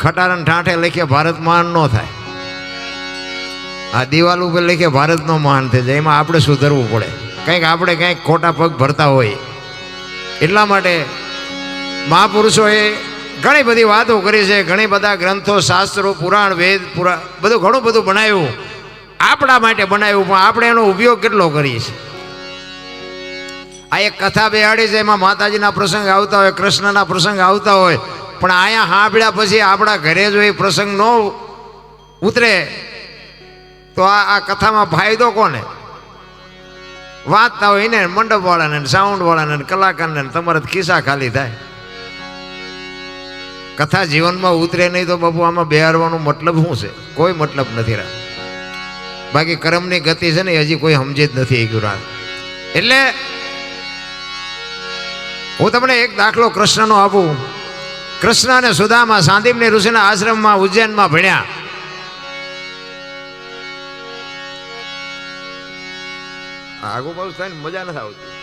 ખટારાને ઠાઠે લખે ભારત મહાન ન થાય, આ દિવાલ ઉપર લખે ભારતનો મહાન થઈ જાય. એમાં આપણે સુધરવું પડે, કંઈક આપણે કંઈક ખોટા પગ ભરતા હોય. એટલા માટે મહાપુરુષોએ ઘણી બધી વાતો કરી છે, ઘણી બધા ગ્રંથો, શાસ્ત્રો, પુરાણ, વેદ, બધું ઘણું બધું બનાવ્યું, આપણા માટે બનાવ્યું, પણ આપણે એનો ઉપયોગ કેટલો કરીએ છીએ. આ એક કથા બેહાડી છે, એમાં માતાજીના પ્રસંગ આવતા હોય, કૃષ્ણના પ્રસંગ આવતા હોય, પણ અહીંયા સાંભળ્યા પછી આપણા ઘરે જો એ પ્રસંગ ન ઉતરે તો આ કથામાં ફાયદો કોને? વાંચતા હોય ને મંડપવાળાને, સાઉન્ડવાળાને, કલાકારને, તમારા ખિસ્સા ખાલી થાય. કથા જીવનમાં ઉતરે નહીં તો બાપુ આમાં બેહારવાનો મતલબ શું છે? કોઈ મતલબ નથી રહ્યા. બાકી કર્મની ગતિ છે ને હજી કોઈ સમજે જ નથી એ ગુરાન. એટલે હું તમને એક દાખલો કૃષ્ણનો આપું. કૃષ્ણ અને સુદામા સાંદીપની ઋષિના આશ્રમમાં ઉજ્જૈનમાં ભણ્યા. આગુ પાછું થાય ને મજા નથી આવતી.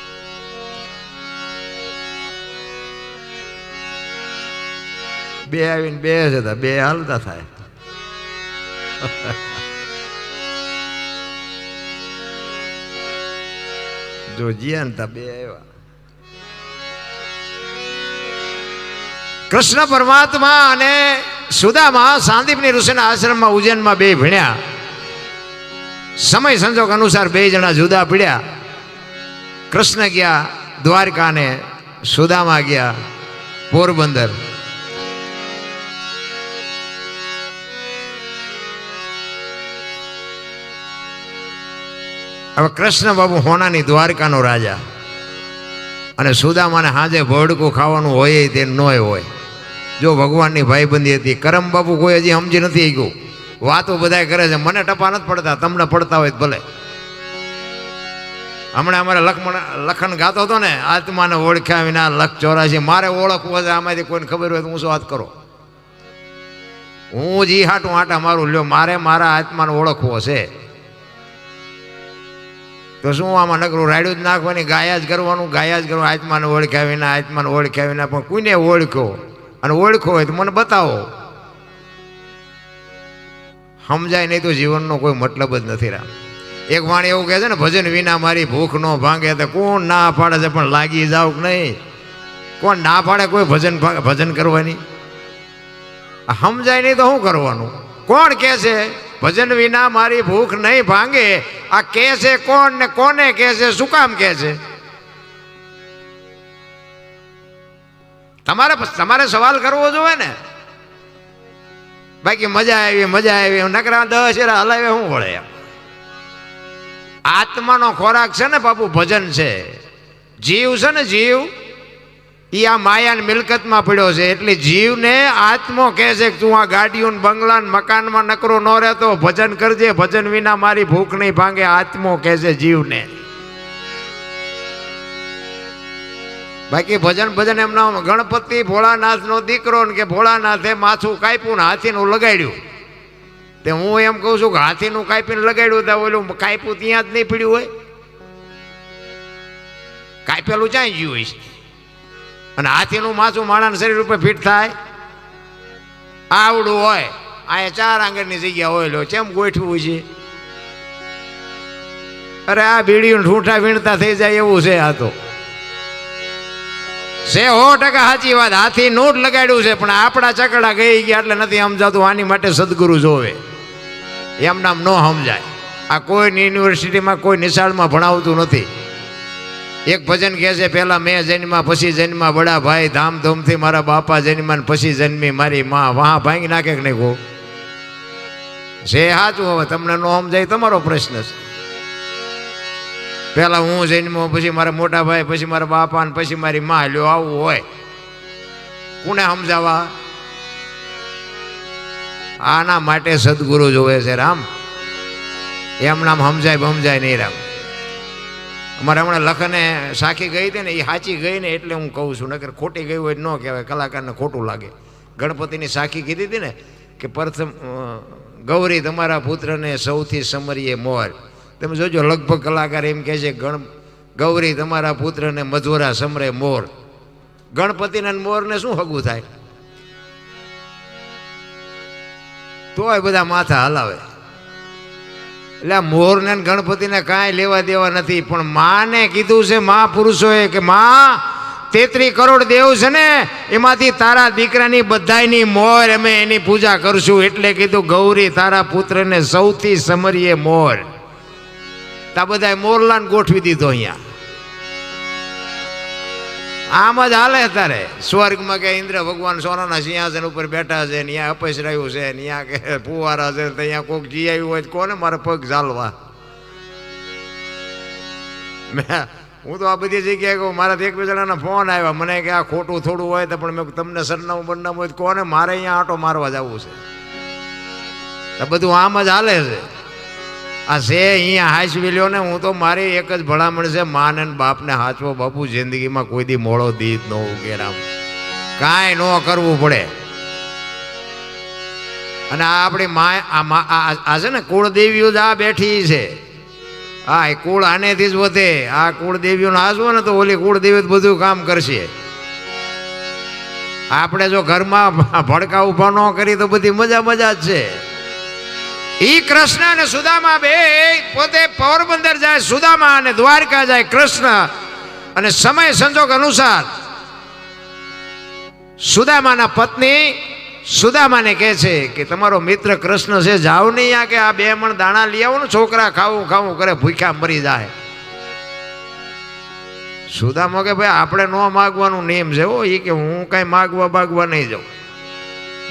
બે આવીને બે જતા, બે હાલતા થાય. જો જીયા ને બે આવ્યા. કૃષ્ણ પરમાત્મા અને સુદામા સાંદીપની ઋષિના આશ્રમમાં ઉજ્જૈનમાં બે ભણ્યા. સમય સંજોગ અનુસાર બે જણા જુદા પડ્યા. કૃષ્ણ ગયા દ્વારકા ને સુદામા ગયા પોરબંદર. હવે કૃષ્ણ બાબુ હોનાની દ્વારકાનો રાજા, અને સુદામાને હાજે ભોડકું ખાવાનું હોય તે ન હોય. જો ભગવાનની ભાઈબંધી હતી. કરમ બાપુ કોઈ હજી સમજી નથી ગયું. વાતો બધા કરે છે, મને ટપા નથી પડતા, તમને પડતા હોય ભલે. હમણાં અમારે લખન ગાતો હતો ને, આત્માને ઓળખ્યા વિના લખ 84. મારે ઓળખવું હશે, આમાંથી કોઈને ખબર હોય તો હું શું વાત કરો. હું જી હાટું આટા મારું લ્યો, મારે મારા આત્માને ઓળખવો છે તો શું આમાં નકરું રાડ્યું જ નાખવાની, ગાયા જ કરવાનું, ગાયા જ કરવાનું. આત્માને ઓળખ્યા વિના, આત્માને ઓળખ્યા વિના. પણ કોઈને ઓળખો અને ઓળખો હોય તો મને બતાવો. સમજાય નહીં તો જીવનનો કોઈ મતલબ જ નથી રહ્યા. એક વાણી એવું કહે છે ને, ભજન વિના મારી ભૂખ ન ભાંગે. તો કોણ ના પાડે છે? પણ લાગી જાવ કે નહીં? કોણ ના પાડે કોઈ ભજન કરવાની? સમજાય નહીં તો શું કરવાનું? કોણ કહે છે ભજન વિના મારી ભૂખ નહીં ભાંગે? આ કહે છે કોણ ને કોને કહે છે? શું કામ કહે છે? તમારે સવાલ કરવો જોઈએ ને. બાકી મજા આવી નકરા 10 શેરા હલાવે શું વળે? આત્માનો ખોરાક છે ને બાપુ ભજન છે. જીવ છે ને, જીવ એ આ માયા મિલકતમાં પડ્યો છે. એટલે જીવને આત્મો કહે છે કે તું આ ગાડીઓ બંગલા મકાનમાં નકરો ન રહેતો, ભજન કરજે. ભજન વિના મારી ભૂખ નહીં ભાંગે, આત્મો કહે છે જીવને. બાકી ભજન એમના ગણપતિ ભોળાનાથનો દીકરો ને કે ભોળાનાથે માથું કાપ્યું ને હાથીનું લગાડ્યું. તે હું એમ કહું છું કે હાથીનું કાપીને લગાડ્યું તો ઓલું કાપ્યું ત્યાં જ નહીં પીડ્યું હોય? કાપેલું ચાઈ ગયું હોય છે. અને હાથીનું માથું માણાના શરીર ઉપર ફિટ થાય? આવડું હોય, અહીંયા 4 આંગળની જગ્યા હોય લો, કેમ ગોઠવું હોય છે? અરે આ બીડીયું ઠૂંઠા વીણતા થઈ જાય એવું છે. આ તો 100% સાચી વાત. હાથીનું જ લગાડ્યું છે, પણ આપણા ચકડા ગઈ ગયા એટલે નથી સમજાતું. આની માટે સદગુરુ જોવે, એમ નામ ન સમજાય. આ કોઈ યુનિવર્સિટીમાં કોઈ નિશાળમાં ભણાવતું નથી. એક ભજન કહે છે, પહેલા મેં જન્મા પછી જન્મા બડા ભાઈ, ધામધૂમથી મારા બાપા જન્મા પછી જન્મી મારી માં. વાહ ભાંગી નાખે કે નહીં? કહો છે સાચું. હવે તમને ન સમજાય તમારો પ્રશ્ન છે. પહેલા હું જન્મો, પછી મારા મોટા ભાઈ, પછી મારા બાપા ને પછી મારી માં. લ્યો આવું હોય, કોને સમજાવવા? આના માટે સદગુરુ જોવે છે રામ. એમ નામ સમજાય નહીં રામ. અમારે હમણાં લખને સાખી ગઈ હતી ને, એ સાચી ગઈ ને એટલે હું કહું છું. નકર ખોટી ગઈ હોય ન કહેવાય, કલાકારને ખોટું લાગે. ગણપતિની સાખી કીધી હતી ને કે પ્રથમ ગૌરી તમારા પુત્રને સૌથી સમરીએ મોર. તમે જોજો, લગભગ કલાકાર એમ કહે છે ગૌરી તમારા પુત્રને મધુરા સમરે મોર. ગણપતિને મોરને શું હગું થાય? તોય બધા માથા હલાવે. એટલે મોરને ગણપતિને કાંઈ લેવા દેવા નથી, પણ માને કીધું છે મહાપુરુષોએ કે માં 33 કરોડ દેવ છે ને, એમાંથી તારા દીકરાની બધાયની મોર અમે એની પૂજા કરશું. એટલે કીધું ગૌરી તારા પુત્રને સૌથી સમરીએ મોર. તા બધાય મોરલાને ગોઠવી દીધો. અહીંયા આમ જ હાલે. તારે સ્વર્ગમાં કે ઇન્દ્ર ભગવાન સોનાના સિંહાસન ઉપર બેઠા છે, ત્યાં અપસરાયું છે, ત્યાં કે ફુવારા છે, ત્યાં કોઈક જી આવ્યું હોય કોને મારે પગ ઝાલવા. હું તો આ બધી જગ્યાએ કહું, મારા એક બે જણાના ફોન આવ્યા મને કે આ ખોટું થોડું હોય તો, પણ મેં તમને સરનામું બદનામું હોય કોને મારે અહીંયા આંટો મારવા જવું છે. આ બધું આમ જ હાલે છે. આ છે અહીંયા હાચવી લ્યો ને. હું તો મારી એક જ ભલામણ છે, માને બાપને હાચવો બાપુ. જિંદગીમાં કોઈ દી મોડો દીત ન ઉકેરામ, કાંઈ ન કરવું પડે. અને આ આપણી આ છે ને કુળદેવીઓ જ આ બેઠી છે. હા, એ કુળ આનેથી જ વધે. આ કુળદેવીઓને હાચવો ને તો ઓલી કુળદેવી બધું કામ કરશે. આપણે જો ઘરમાં ભડકા ઉભા ન કરી તો બધી મજા મજા જ છે. ઈ કૃષ્ણ અને સુદામા બે પોતે પોરબંદર જાય સુદામા, અને દ્વારકા જાય કૃષ્ણ. અને સમય સંજોગ અનુસાર સુદામાના પત્ની સુદામાને કહે છે કે તમારો મિત્ર કૃષ્ણ છે, જાઓ નહીં આ કે આ 2 મણ દાણા લઈ આવો ને, છોકરા ખાવું ખાવું કરે ભૂખ્યા મરી જાય. સુદામા કે ભાઈ આપણે ન માગવાનું નિયમ છે હો. એ કે હું કાંઈ માગવા નહીં જાઉં.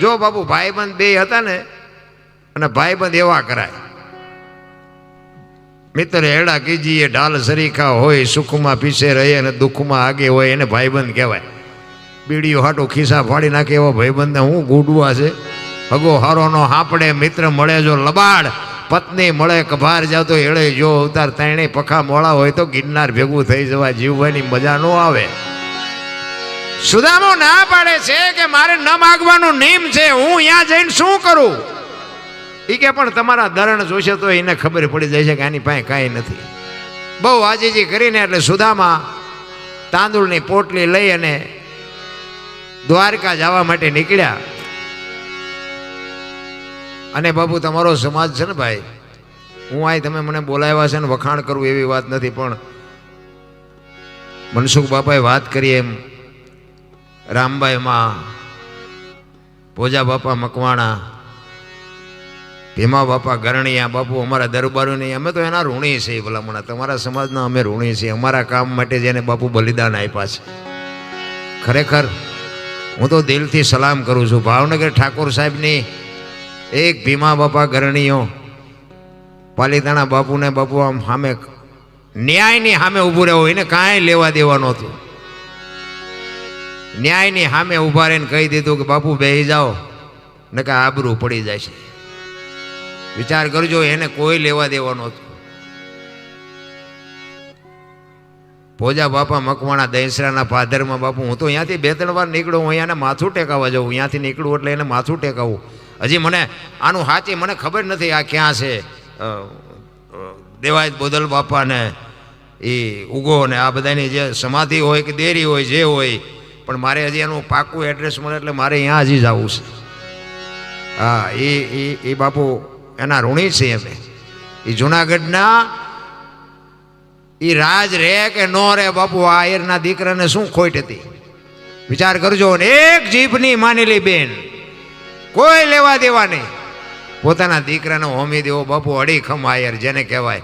જો બાપુ ભાઈબંધ 2 હતા ને, અને ભાઈબંધ એવા કરાય. મિત્ર હેડા કીજીએ ઢાલ સરીખા હોય, સુખમાં પીછે રહે અને દુઃખમાં આગે હોય, એને ભાઈબંધ કહેવાય. બીડીઓ હાટું ખિસ્સા ફાડી નાખે એવા ભાઈબંધને હું ગુડવા છે. હગો હારો નો હાંપડે, મિત્ર મળે જો લબાડ, પત્ની મળે કભાર જાવ તો એળે જો અવતાર. ત્રણેય પખા મોળા હોય તો ગિરનાર ભેગું થઈ જવા જીવવાની મજા ન આવે. સુદામો ના પાડે છે કે મારે ન માગવાનું નિયમ છે, હું અહીંયા જઈને શું કરું. એ કે પણ તમારા દરણ જોશે તો એને ખબર પડી જાય છે કે આની પાસે કાંઈ નથી. બહુ આજીજી કરીને એટલે સુદામા તાંદુળની પોટલી લઈ અને દ્વારકા જવા માટે નીકળ્યા. અને બાપુ તમારો સમાજ છે ને ભાઈ, હું આ તમે મને બોલાવ્યા છે ને વખાણ કરવું એવી વાત નથી, પણ મનસુખ બાપાએ વાત કરી એમ રામબાઈમાં, ભોજા બાપા મકવાણા, ભીમા બાપા ગરણિયા, બાપુ અમારા દરબારો નહીં, અમે તો એના ઋણી છીએ. ભલામણા તમારા સમાજના અમે ઋણી છીએ. અમારા કામ માટે જેને બાપુ બલિદાન આપ્યા છે, ખરેખર હું તો દિલથી સલામ કરું છું. ભાવનગર ઠાકોર સાહેબની એક ભીમા બાપા ગરણીઓ, પાલીતાણા બાપુને બાપુ આમ સામે ન્યાયની સામે ઊભું રહેવું, એને કાંઈ લેવા દેવા નહોતું. ન્યાયની સામે ઊભા રહીને કહી દીધું કે બાપુ બેસી જાઓ ને કે આબરૂ પડી જાય છે. વિચાર કરજો, એને કોઈ લેવા દેવા નહોતું. ભોજા બાપા મકવાણા દહીસરાના પાદરમાં બાપુ, હું તો અહીંયાથી 2-3 વાર નીકળું. હું અહીંયાને માથું ટેકાવવા જાઉં. અહીંયાથી નીકળું એટલે એને માથું ટેકાવું. હજી મને આનું સાચી મને ખબર નથી આ ક્યાં છે. દેવાયત બોદલ બાપા ને એ ઉગો ને આ બધાની જે સમાધિ હોય કે દેરી હોય જે હોય, પણ મારે હજી એનું પાકું એડ્રેસ મળે એટલે મારે અહીંયા હજી જવું છે. હા, એ બાપુ એના ઋણી છે અમે. એ જુનાગઢના એ રાજ રે કે ન રે બાપુ, આ આયરના દીકરાને શું ખોટ હતી વિચાર કરજો. ને એક જીભની માનેલી બેન, કોઈ લેવા દેવા નહીં. પોતાના દીકરાને હોમી દેવો બાપુ, અડીખમ આયર જેને કહેવાય.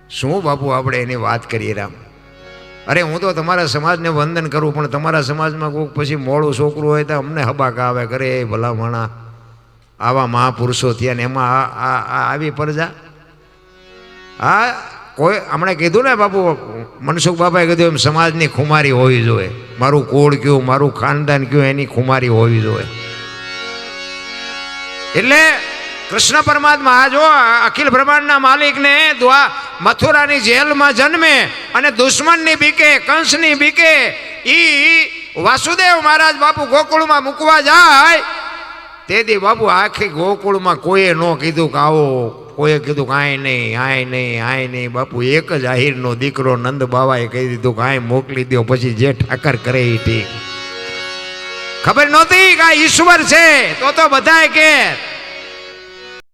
શું બાપુ આપણે એની વાત કરીએ રામ. અરે હું તો તમારા સમાજને વંદન કરું, પણ તમારા સમાજમાં કોઈક પછી મોડું છોકરું હોય તો અમને હબાકા આવે કરે. એ ભલામણા આવા મહાપુરુષો થયા ને એમાં આવી પ્રજા. હા, કોઈ હમણાં કીધું ને બાપુ, મનસુખ બાપાએ કીધું એમ સમાજની ખુમારી હોવી જોઈએ. મારું કુળ કયું, મારું ખાનદાન કયું, એની ખુમારી હોવી જોઈએ. એટલે કૃષ્ણ પરમાત્મા આ જો અખિલ બ્રહ્માંડના માલિકને મથુરાની જેલમાં જન્મે અને દુશ્મનની બીકે, કંસની બીકે ઈ વાસુદેવ મહારાજ બાપુ ગોકુળમાં મૂકવા જાય. તેથી બાપુ આખી ગોકુળમાં કોઈએ ન કીધું કે આવો, કોઈએ કીધું કે આય નહીં, આય નહીં, આય નહીં. બાપુ એક જ આહિરનો દીકરો નંદ બાવાએ કહી દીધું કે આય મોકલી દો, પછી જે ઠાકર કરે એ ઠીક. ખબર નહોતી કે આ ઈશ્વર છે તો બધાએ કે